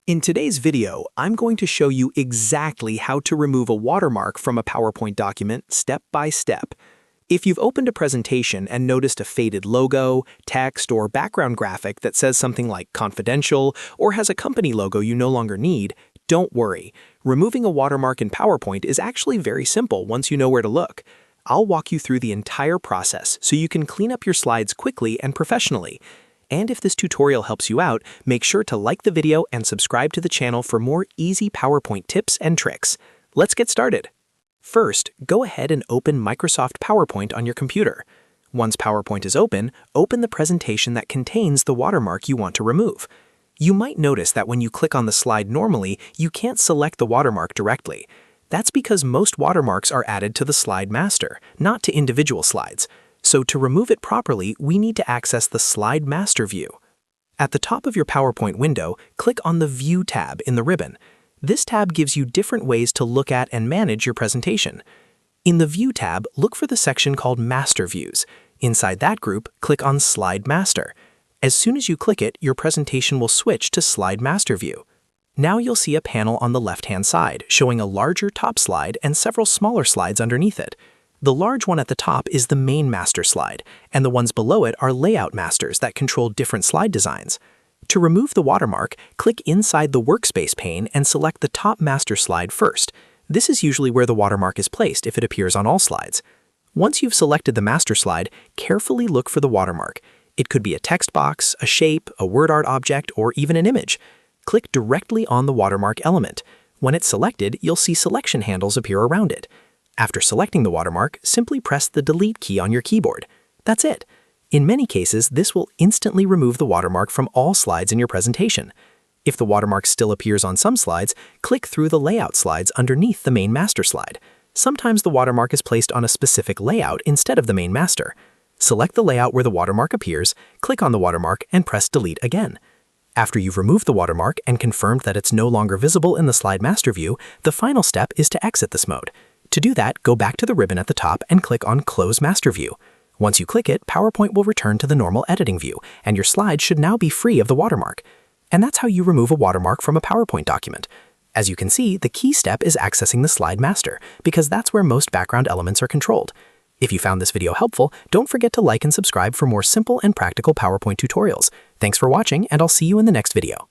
In today's video, I'm going to show you exactly how to remove a watermark from a PowerPoint document step by step. If you've opened a presentation and noticed a faded logo, text, or background graphic that says something like confidential or has a company logo you no longer need, don't worry. Removing a watermark in PowerPoint is actually very simple once you know where to look. I'll walk you through the entire process so you can clean up your slides quickly and professionally. And if this tutorial helps you out, make sure to like the video and subscribe to the channel for more easy PowerPoint tips and tricks. Let's get started. First, go ahead and open Microsoft PowerPoint on your computer. Once PowerPoint is open the presentation that contains the watermark you want to remove. You might notice that when you click on the slide normally, you can't select the watermark directly. That's because most watermarks are added to the slide master, not to individual slides. So to remove it properly, we need to access the Slide Master view. At the top of your PowerPoint window, click on the View tab in the ribbon. This tab gives you different ways to look at and manage your presentation. In the View tab, look for the section called Master Views. Inside that group, click on Slide Master. As soon as you click it, your presentation will switch to Slide Master view. Now you'll see a panel on the left-hand side showing a larger top slide and several smaller slides underneath it. The large one at the top is the main master slide, and the ones below it are layout masters that control different slide designs. To remove the watermark, click inside the workspace pane and select the top master slide first. This is usually where the watermark is placed if it appears on all slides. Once you've selected the master slide, carefully look for the watermark. It could be a text box, a shape, a word art object, or even an image. Click directly on the watermark element. When it's selected, you'll see selection handles appear around it. After selecting the watermark, simply press the Delete key on your keyboard. That's it. In many cases, this will instantly remove the watermark from all slides in your presentation. If the watermark still appears on some slides, click through the layout slides underneath the main master slide. Sometimes the watermark is placed on a specific layout instead of the main master. Select the layout where the watermark appears, click on the watermark, and press Delete again. After you've removed the watermark and confirmed that it's no longer visible in the Slide Master view, the final step is to exit this mode. To do that, go back to the ribbon at the top and click on Close Master View. Once you click it, PowerPoint will return to the normal editing view, and your slides should now be free of the watermark. And that's how you remove a watermark from a PowerPoint document. As you can see, the key step is accessing the Slide Master, because that's where most background elements are controlled. If you found this video helpful, don't forget to like and subscribe for more simple and practical PowerPoint tutorials. Thanks for watching, and I'll see you in the next video.